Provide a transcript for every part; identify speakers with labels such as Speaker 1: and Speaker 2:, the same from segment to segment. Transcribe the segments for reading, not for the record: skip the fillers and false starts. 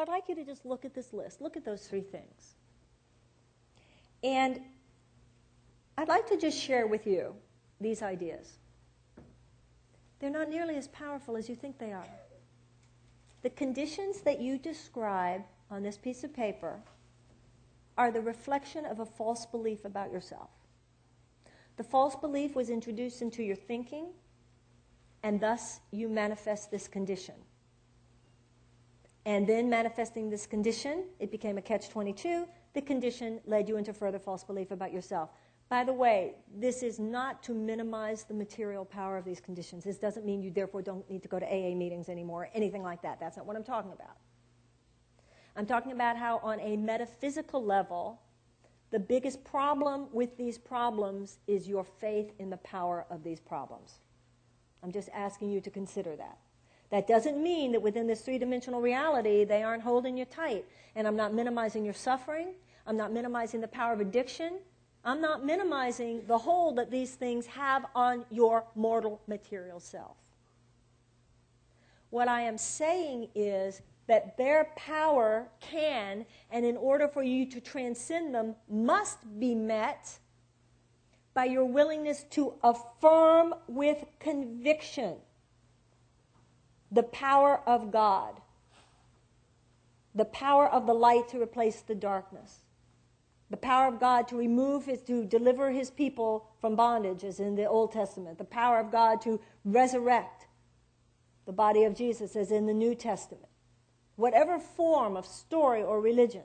Speaker 1: I'd like you to just look at this list. Look at those 3 things. And I'd like to just share with you these ideas. They're not nearly as powerful as you think they are. The conditions that you describe on this piece of paper are the reflection of a false belief about yourself. The false belief was introduced into your thinking, and thus you manifest this condition. And then manifesting this condition, it became a catch-22. The condition led you into further false belief about yourself. By the way, this is not to minimize the material power of these conditions. This doesn't mean you therefore don't need to go to AA meetings anymore, anything like that. That's not what I'm talking about. I'm talking about how on a metaphysical level, the biggest problem with these problems is your faith in the power of these problems. I'm just asking you to consider that. That doesn't mean that within this 3-dimensional reality, they aren't holding you tight. And I'm not minimizing your suffering. I'm not minimizing the power of addiction. I'm not minimizing the hold that these things have on your mortal material self. What I am saying is that their power can, and in order for you to transcend them, must be met by your willingness to affirm with conviction the power of God, the power of the light to replace the darkness, the power of God to deliver his people from bondage, as in the Old Testament, the power of God to resurrect the body of Jesus, as in the New Testament. Whatever form of story or religion,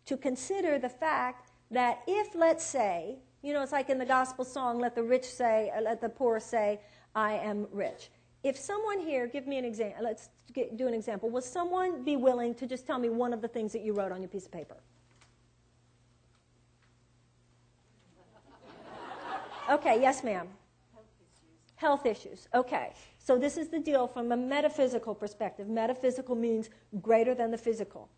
Speaker 1: to consider the fact that if, let's say, it's like in the gospel song, let the poor say, I am rich. If someone here, give me an example, let's do an example. Will someone be willing to just tell me one of the things that you wrote on your piece of paper? Okay, yes, ma'am. Health issues. Okay. So this is the deal from a metaphysical perspective. Metaphysical means greater than the physical.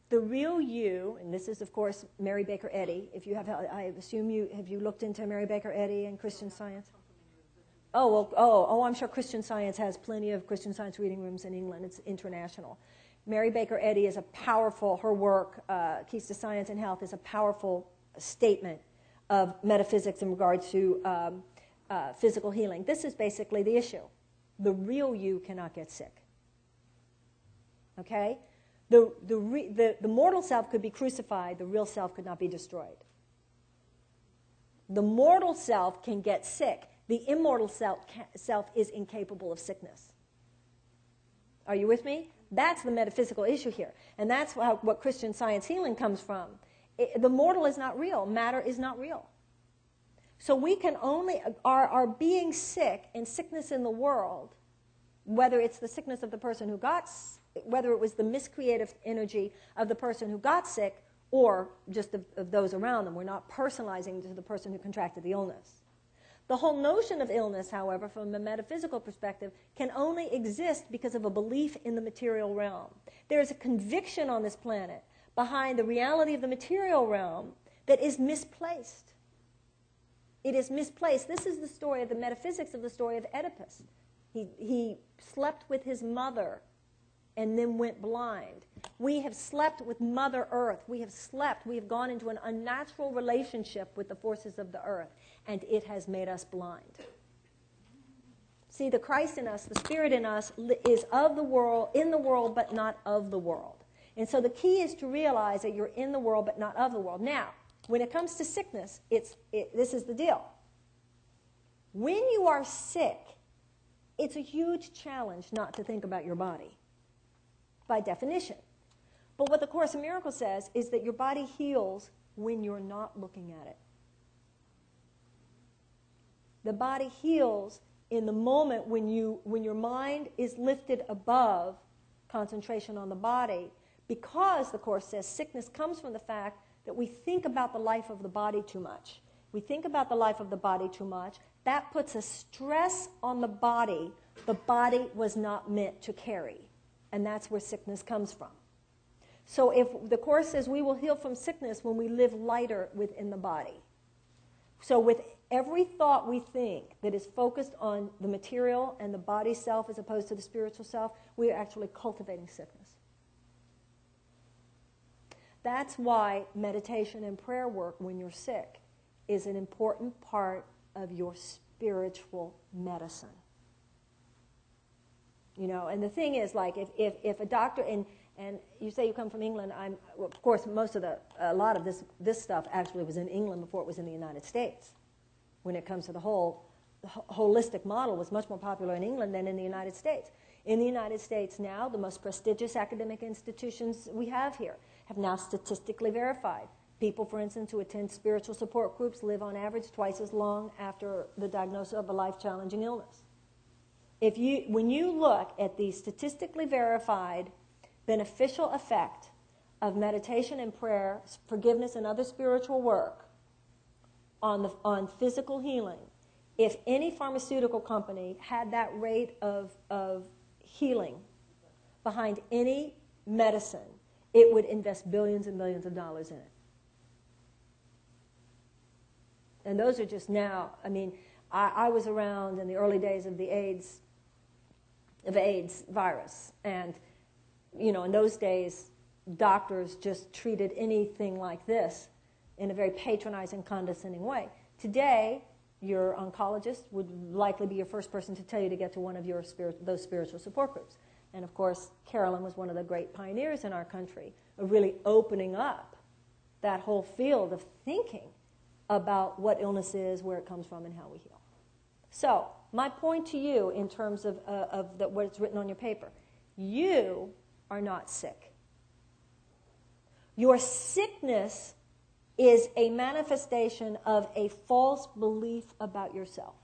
Speaker 1: The real you, and this is, of course, Mary Baker Eddy. If you have, I assume have you looked into Mary Baker Eddy and Christian Science? I'm sure Christian Science has plenty of Christian Science reading rooms in England. It's international. Mary Baker Eddy is a powerful, her work, Keys to Science and Health, is a powerful statement of metaphysics in regard to physical healing. This is basically the issue. The real you cannot get sick. Okay? The mortal self could be crucified. The real self could not be destroyed. The mortal self can get sick. The immortal self is incapable of sickness. Are you with me? That's the metaphysical issue here. And that's what Christian Science healing comes from. The mortal is not real. Matter is not real. So we can only, our being sick and sickness in the world, whether it's the sickness of the person who whether it was the miscreative energy of the person who got sick or just of those around them. We're not personalizing to the person who contracted the illness. The whole notion of illness, however, from a metaphysical perspective, can only exist because of a belief in the material realm. There is a conviction on this planet behind the reality of the material realm that is misplaced. It is misplaced. This is the story of the metaphysics of the story of Oedipus. He slept with his mother and then went blind. We have slept with Mother Earth. We have gone into an unnatural relationship with the forces of the earth, and it has made us blind. See, the Christ in us, the Spirit in us, is of the world, in the world, but not of the world. And so the key is to realize that you're in the world, but not of the world. Now, when it comes to sickness, this is the deal. When you are sick, it's a huge challenge not to think about your body, by definition. But what the Course in Miracles says is that your body heals when you're not looking at it. The body heals in the moment when your mind is lifted above concentration on the body, because the Course says sickness comes from the fact that we think about the life of the body too much. We think about the life of the body too much. That puts a stress on the body was not meant to carry. And that's where sickness comes from. So if the Course says we will heal from sickness when we live lighter within the body. So with every thought we think that is focused on the material and the body self as opposed to the spiritual self, we are actually cultivating sickness. That's why meditation and prayer work when you're sick is an important part of your spiritual medicine. You know, and the thing is, like, if a doctor, and you say you come from England, well, of course, a lot of this stuff actually was in England before it was in the United States. When it comes to the holistic model was much more popular in England than in the United States. In the United States now, the most prestigious academic institutions we have here have now statistically verified. People, for instance, who attend spiritual support groups live on average twice as long after the diagnosis of a life-challenging illness. When you look at the statistically verified beneficial effect of meditation and prayer, forgiveness and other spiritual work on physical healing, if any pharmaceutical company had that rate of healing behind any medicine, it would invest billions and billions of dollars in it. And those are just now, I mean, I was around in the early days of the AIDS virus. And, you know, in those days, doctors just treated anything like this in a very patronizing, condescending way. Today, your oncologist would likely be your first person to tell you to get to one of those spiritual support groups. And, of course, Carolyn was one of the great pioneers in our country of really opening up that whole field of thinking about what illness is, where it comes from, and how we heal. So, my point to you in terms of what's written on your paper, you are not sick. Your sickness is a manifestation of a false belief about yourself.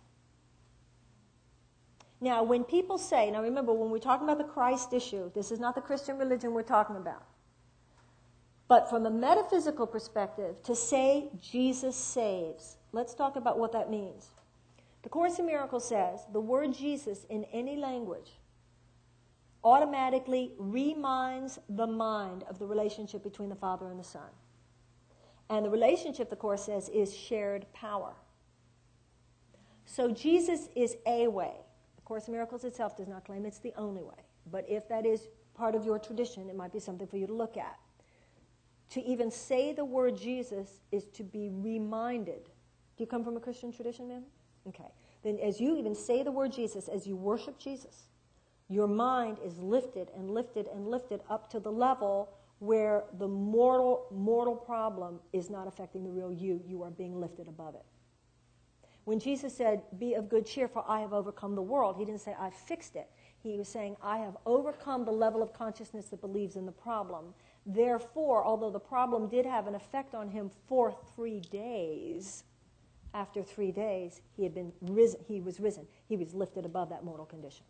Speaker 1: Now, when people say, now remember, when we're talking about the Christ issue, this is not the Christian religion we're talking about. But from a metaphysical perspective, to say Jesus saves, let's talk about what that means. The Course in Miracles says the word Jesus in any language automatically reminds the mind of the relationship between the Father and the Son. And the relationship, the Course says, is shared power. So Jesus is a way. The Course in Miracles itself does not claim it's the only way. But if that is part of your tradition, it might be something for you to look at. To even say the word Jesus is to be reminded. Do you come from a Christian tradition, ma'am? Okay. Then as you even say the word Jesus, as you worship Jesus, your mind is lifted and lifted and lifted up to the level where the mortal problem is not affecting the real you. You are being lifted above it. When Jesus said, be of good cheer, for I have overcome the world, he didn't say, I've fixed it. He was saying, I have overcome the level of consciousness that believes in the problem. Therefore, although the problem did have an effect on him for 3 days, after 3 days, he was risen. He was lifted above that mortal condition.